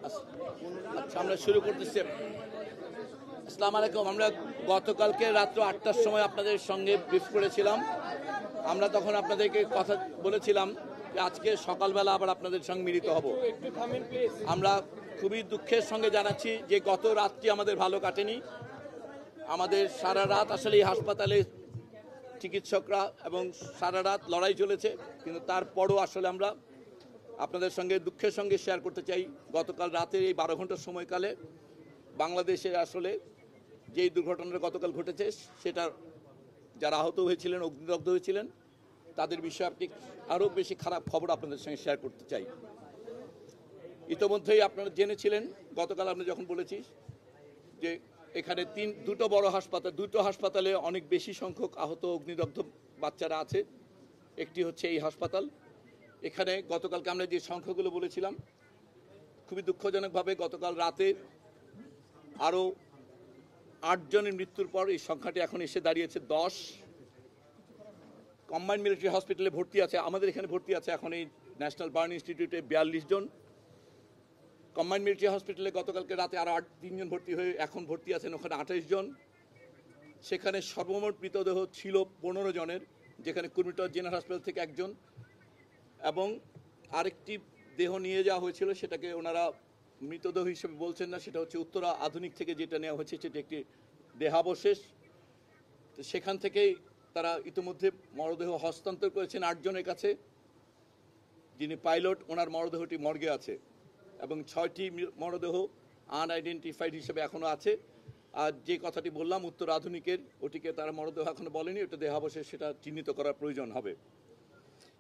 আচ্ছা, আমরা শুরু করতেছি। আসসালামু আলাইকুম। আমরা গতকালকে রাত্র 8টার সময় আপনাদের সঙ্গে ব্রিফ করেছিলাম। আমরা তখন আপনাদেরকে কথা বলেছিলাম যে আজকে সকালবেলা আবার আপনাদের সঙ্গে মিলিত হব। আমরা খুবই দুঃখের সঙ্গে জানাচ্ছি যে গত রাতটি আমাদের ভালো কাটেনি। আমাদের সারা রাত আসলে এই হাসপাতালে চিকিৎসকরা এবং সারা রাত লড়াই চলেছে, কিন্তু তারপরও আসলে আমরা আপনাদের সঙ্গে দুঃখের সঙ্গে শেয়ার করতে চাই গতকাল রাতের এই 12 ঘন্টার সময়কালে বাংলাদেশের আসলে যেই দুর্ঘটনাটা গতকাল ঘটেছে সেটা যারা আহত হয়েছিলেন, অগ্নিদগ্ধ হয়েছিলেন, তাদের বিষয়ে আপনি আরও বেশি খারাপ খবর আপনাদের সঙ্গে শেয়ার করতে চাই। ইতোমধ্যেই আপনারা জেনেছিলেন গতকাল আমরা যখন বলেছি যে এখানে দুটো বড় হাসপাতাল, দুটো হাসপাতালে অনেক বেশি সংখ্যক আহত অগ্নিদগ্ধ বাচ্চারা আছে। একটি হচ্ছে এই হাসপাতাল। এখানে গতকালকে আমরা যে সংখ্যাগুলো বলেছিলাম, খুবই দুঃখজনকভাবে গতকাল রাতে আরও 8 জনের মৃত্যুর পর এই সংখ্যাটি এখন এসে দাঁড়িয়েছে 10। কম্বাইন্ড মিলিটারি হসপিটালে ভর্তি আছে, আমাদের এখানে ভর্তি আছে এখন এই ন্যাশনাল বার্ন ইনস্টিটিউটে 42 জন। কম্বাইন্ড মিলিটারি হসপিটালে গতকালকে রাতে আরও 3 জন ভর্তি হয়ে এখন ভর্তি আছেন ওখানে 28 জন। সেখানে সর্বমোট মৃতদেহ ছিল 15 জনের, যেখানে কুর্মিটোলা জেনারেল হাসপাতাল থেকে 1 জন এবং আরেকটি দেহ নিয়ে যাওয়া হয়েছিল, সেটাকে ওনারা মৃতদেহ হিসেবে বলছেন না, সেটা হচ্ছে উত্তরা আধুনিক থেকে যেটা নেওয়া হয়েছে সেটি একটি দেহাবশেষ। তো সেখান থেকেই তারা ইতিমধ্যে মরদেহ হস্তান্তর করেছেন 8 জনের কাছে। যিনি পাইলট ওনার মরদেহটি মর্গে আছে এবং 6টি মরদেহ আনআইডেন্টিফাইড হিসেবে এখনও আছে। আর যে কথাটি বললাম উত্তর আধুনিকের, ওটিকে তারা মরদেহ এখনও বলেনি, ওটা দেহাবশেষ, সেটা চিহ্নিত করার প্রয়োজন হবে।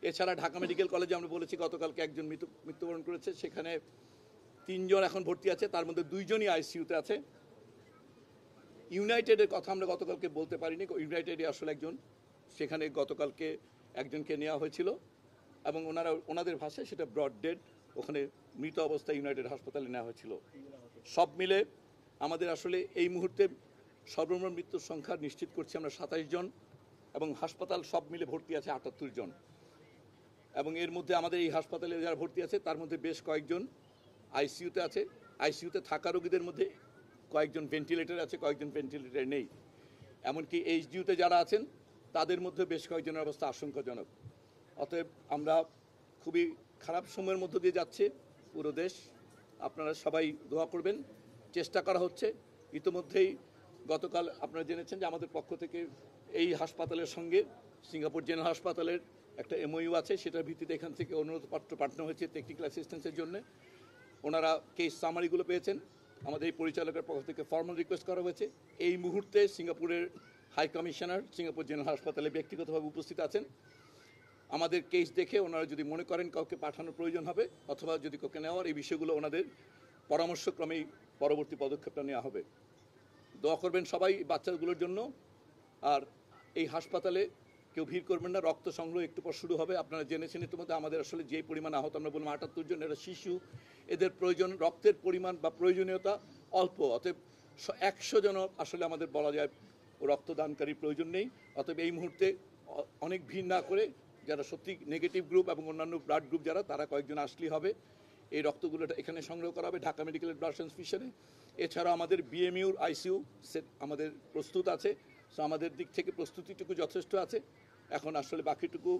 এছাড়া ঢাকা মেডিকেল কলেজে আমরা বলেছি গতকালকে 1 জন মৃত্যুবরণ করেছে, সেখানে 3 জন এখন ভর্তি আছে, তার মধ্যে 2 জনই আইসিইউতে আছে। ইউনাইটেডের কথা আমরা গতকালকে বলতে পারিনি, ইউনাইটেডে আসলে একজন, সেখানে গতকালকে একজনকে নেওয়া হয়েছিল এবং ওনাদের ভাষায় সেটা ব্রড ডেড, ওখানে মৃত অবস্থায় ইউনাইটেড হাসপাতালে নেওয়া হয়েছিল। সব মিলে আমাদের আসলে এই মুহূর্তে সর্বমোট মৃত্যুর সংখ্যা নিশ্চিত করছি আমরা 27 জন এবং হাসপাতাল সব মিলে ভর্তি আছে 78 জন। এবং এর মধ্যে আমাদের এই হাসপাতালে যারা ভর্তি আছে তার মধ্যে বেশ কয়েকজন আইসিইউতে আছে। আইসিইউতে থাকা রোগীদের মধ্যে কয়েকজন ভেন্টিলেটর আছে, কয়েকজন ভেন্টিলেটর নেই। এমনকি এইচডিইউতে যারা আছেন তাদের মধ্যে বেশ কয়েকজনের অবস্থা আশঙ্কাজনক। অতএব আমরা খুবই খারাপ সময়ের মধ্য দিয়ে যাচ্ছে পুরো দেশ। আপনারা সবাই দোয়া করবেন। চেষ্টা করা হচ্ছে। ইতিমধ্যেই গতকাল আপনারা জেনেছেন যে আমাদের পক্ষ থেকে এই হাসপাতালের সঙ্গে সিঙ্গাপুর জেনারেল হাসপাতালের একটা এমওইউ আছে, সেটার ভিত্তিতে এখান থেকে অনুরোধপত্র পাঠানো হয়েছে টেকনিক্যাল অ্যাসিস্ট্যান্সের জন্য। ওনারা কেস সামারিগুলো পেয়েছেন, আমাদের এই পরিচালকের পক্ষ থেকে ফর্মাল রিকোয়েস্ট করা হয়েছে। এই মুহূর্তে সিঙ্গাপুরের হাই কমিশনার সিঙ্গাপুর জেনারেল হাসপাতালে ব্যক্তিগতভাবে উপস্থিত আছেন। আমাদের কেস দেখে ওনারা যদি মনে করেন কাউকে পাঠানোর প্রয়োজন হবে অথবা যদি কাউকে নেওয়ার, এই বিষয়গুলো ওনাদের পরামর্শক্রমেই পরবর্তী পদক্ষেপটা নেওয়া হবে। দোয়া করবেন সবাই বাচ্চাগুলোর জন্য। আর এই হাসপাতালে কেউ ভিড় করবেন না, রক্ত সংগ্রহ একটু পর শুরু হবে। আপনারা জেনেছেন ইতিমধ্যে আমাদের আসলে যে পরিমাণ আহত, আমরা বললাম 78 জন, এরা শিশু, এদের প্রয়োজন রক্তের পরিমাণ বা প্রয়োজনীয়তা অল্প। অতএব 100 জন আসলে আমাদের বলা যায় রক্তদানকারীর প্রয়োজন নেই। অতএব এই মুহূর্তে অনেক ভিড় না করে যারা সত্যি নেগেটিভ গ্রুপ এবং অন্যান্য ব্লাড গ্রুপ যারা, তারা কয়েকজন আসলেই হবে। এই রক্তগুলোটা এখানে সংগ্রহ করা হবে ঢাকা মেডিকেলের ব্লাড ট্রান্সফিউশনে। এছাড়া আমাদের বিএমইউর আইসিইউ সেট আমাদের প্রস্তুত আছে। সো আমাদের দিক থেকে প্রস্তুতিটুকু যথেষ্ট আছে। এখন আসলে বাকিটুকু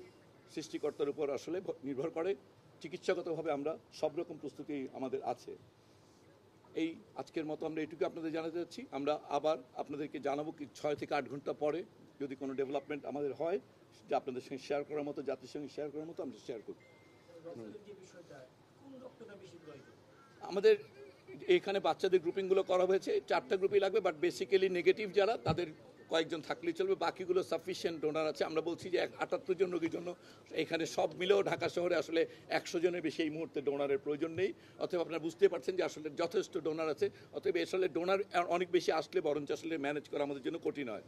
সৃষ্টিকর্তার উপর আসলে নির্ভর করে। চিকিৎসাগতভাবে আমরা সব রকম প্রস্তুতি আমাদের আছে। এই আজকের মতো আমরা এটুকু আপনাদের জানাতে যাচ্ছি। আমরা আবার আপনাদেরকে জানাবো কি 6 থেকে 8 ঘন্টা পরে যদি কোনো ডেভেলপমেন্ট আমাদের হয়, যে আপনাদের সঙ্গে শেয়ার করার মতো, জাতির সঙ্গে শেয়ার করার মতো আমরা শেয়ার করব। আমাদের এখানে বাচ্চাদের গ্রুপিংগুলো করা হয়েছে, 4টা গ্রুপই লাগবে, বাট বেসিক্যালি নেগেটিভ যারা তাদের কয়েকজন থাকলেই চলবে, বাকিগুলো সাফিসিয়েন্ট ডোনার আছে। আমরা বলছি যে 78 জন রোগীর জন্য এখানে সব মিলেও ঢাকা শহরে আসলে 100 জনের বেশি এই মুহূর্তে ডোনারের প্রয়োজন নেই। অতএব আপনারা বুঝতে পারছেন যে আসলে যথেষ্ট ডোনার আছে। অতএব আসলে ডোনার অনেক বেশি আসলে বরঞ্চ আসলে ম্যানেজ করা আমাদের জন্য কঠিন হয়।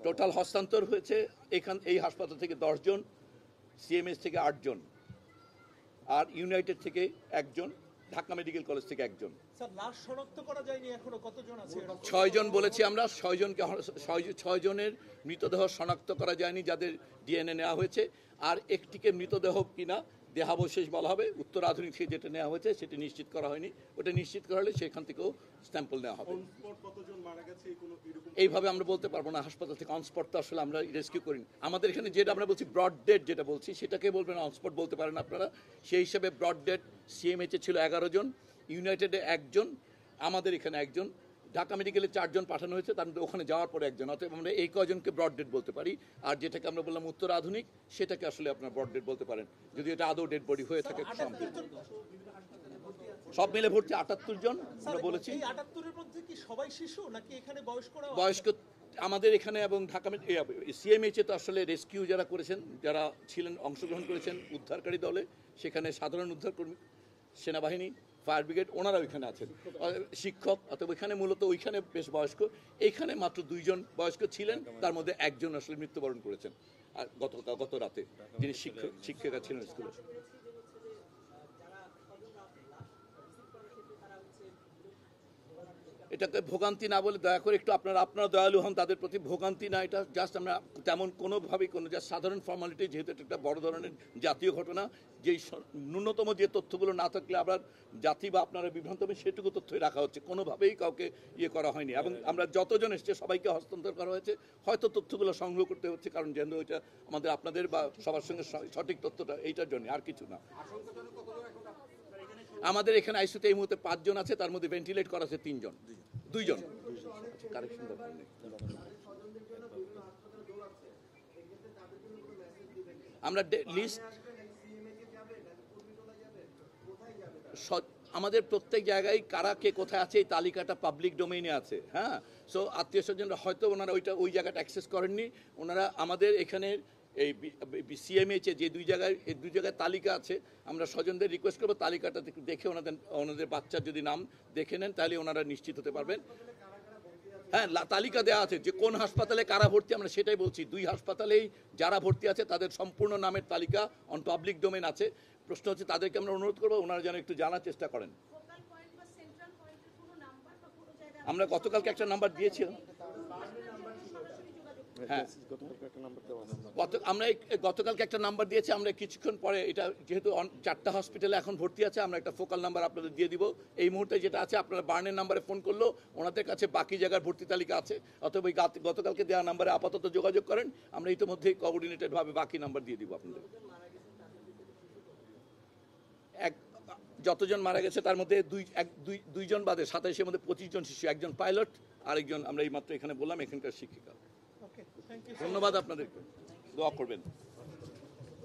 টোটাল হস্তান্তর হয়েছে এই হাসপাতাল থেকে 10 জন, সিএমএস থেকে 8 জন, আর ইউনাইটেড থেকে 1 জন, ঢাকা মেডিকেল কলেজ থেকে 1 জন। স্যার, লাশ শনাক্ত করা যায়নি এখনো, কতজন আছে? 6 জন বলেছি আমরা। 6 জনের মৃতদেহ শনাক্ত করা যায়নি যাদের ডিএনএ নেওয়া হয়েছে, আর একটিকে মৃতদেহ কিনা দেহাবশেষ বলা হবে, উত্তর আধুনিক থেকে যেটা নেওয়া হয়েছে সেটা নিশ্চিত করা হয়নি, ওটা নিশ্চিত করা হলে সেখান থেকেও স্ট্যাম্পল নেওয়া হবে। এইভাবে আমরা বলতে পারবো না হাসপাতাল থেকে অনস্পট তো আসলে আমরা রেস্কিউ করি না। আমাদের এখানে যেটা আমরা বলছি ব্রড ডেড যেটা বলছি সেটাকে বলবেন অনস্পট বলতে পারেন আপনারা। সেই হিসাবে ব্রড ডেড সিএমএইচে ছিল 11 জন, ইউনাইটেডে 1 জন, আমাদের এখানে 1 জন, ঢাকা মেডিকেলে 4 জন পাঠানো হয়েছে, তার মধ্যে ওখানে যাওয়ার পরে 1 জন। অতএব আমরা এই কজনকে ব্রড ডেড বলতে পারি। আর যেটাকে আমরা বললাম উত্তর আধুনিক সেটাকে আসলে আপনার ব্রড ডেড বলতে পারেন, যদি এটা আদৌ ডেড বডি হয়ে থাকে। সব মিলে ভর্তি 78 জন আমরা বলেছি। এই 78 এর মধ্যে কি সবাই শিশু নাকি এখানে বয়স্করা? বয়স্ক আমাদের এখানে এবং ঢাকা সিএমএইচে তো আসলে রেস্কিউ যারা করেছেন, যারা ছিলেন অংশগ্রহণ করেছেন উদ্ধারকারী দলে, সেখানে সাধারণ উদ্ধারকর্মী, সেনাবাহিনী, ফায়ার ব্রিগেড ওনারা ওইখানে আছেন, শিক্ষক। অথবা ওইখানে মূলত ওইখানে বেশ বয়স্ক, এইখানে মাত্র 2 জন বয়স্ক ছিলেন, তার মধ্যে 1 জন আসলে মৃত্যুবরণ করেছেন আর গত রাতে, যিনি শিক্ষিকা ছিলেন স্কুলে। এটাকে ভোগান্তি না বলে দয়া করে একটু আপনারা দয়ালু হন তাদের প্রতি। ভোগান্তি না, এটা জাস্ট আমরা তেমন কোনোভাবেই জাস্ট সাধারণ ফর্মালিটি, যেহেতু এটা একটা বড় ধরনের জাতীয় ঘটনা, যেই ন্যূনতম যে তথ্যগুলো না থাকলে আবার জাতি বা আপনারা বিভ্রান্ত হবে সেটুকু তথ্যই রাখা হচ্ছে, কোনোভাবেই কাউকে ইয়ে করা হয়নি। এবং আমরা যতজন এসছে সবাইকে হস্তান্তর করা হয়েছে, হয়তো তথ্যগুলো সংগ্রহ করতে হচ্ছে কারণ যেন ওইটা আমাদের আপনাদের বা সবার সঙ্গে সঠিক তথ্যটা এইটার জন্য, আর কিছু না। আমাদের এখানে আইসিইউতে এই মুহূর্তে 5 জন আছে, তার মধ্যে ভেন্টিলেট করা আছে 3 জন, 2 জন। কারেকশন দরকার নেই। আমরা লিস্ট আমাদের প্রত্যেক জায়গায় কারা কে কোথায় আছে এই তালিকাটা পাবলিক ডোমেইনে আছে। হ্যাঁ, সো আত্মীয় স্বজনরা হয়তো ওনারা ওই জায়গাটা অ্যাক্সেস করেননি। ওনারা আমাদের এখানে এই সিএমএইচে যে 2 জায়গায় তালিকা আছে, আমরা স্বজনদের রিকোয়েস্ট করবো তালিকাটা দেখে ওনাদের বাচ্চার যদি নাম দেখে নেন তাহলে ওনারা নিশ্চিত হতে পারবেন। হ্যাঁ, তালিকা দেওয়া আছে যে কোন হাসপাতালে কারা ভর্তি, আমরা সেটাই বলছি। 2 হাসপাতালেই যারা ভর্তি আছে তাদের সম্পূর্ণ নামের তালিকা অন পাবলিক ডোমেন আছে। প্রশ্ন হচ্ছে তাদেরকে আমরা অনুরোধ করবো ওনারা যেন একটু জানার চেষ্টা করেন। আমরা গতকালকে একটা নাম্বার দিয়েছিলাম। হ্যাঁ, আমরা গতকালকে একটা নাম্বার দিয়েছি। আমরা কিছুক্ষণ পরে, এটা যেহেতু 4টা হসপিটালে এখন ভর্তি আছে, আমরা একটা ফোকাল নাম্বার আপনাদের দিয়ে দিব। এই মুহূর্তে যেটা আছে আপনারা বার্নের নাম্বারে ফোন করলেও ওনাদের কাছে বাকি জায়গার ভর্তি তালিকা আছে। অথবা ওই গতকালকে দেওয়া নাম্বারে আপাতত যোগাযোগ করেন, আমরা ইতিমধ্যেই কোঅর্ডিনেটেডভাবে বাকি নাম্বার দিয়ে দিব আপনাদের। যতজন মারা গেছে তার মধ্যে 2 জন বাদে 27-এর মধ্যে 25 জন শিশু, 1 জন পাইলট, আরেকজন আমরা এই মাত্র এখানে বললাম এখানকার শিক্ষিকা। ধন্যবাদ আপনাদেরকে, দোয়া করবেন।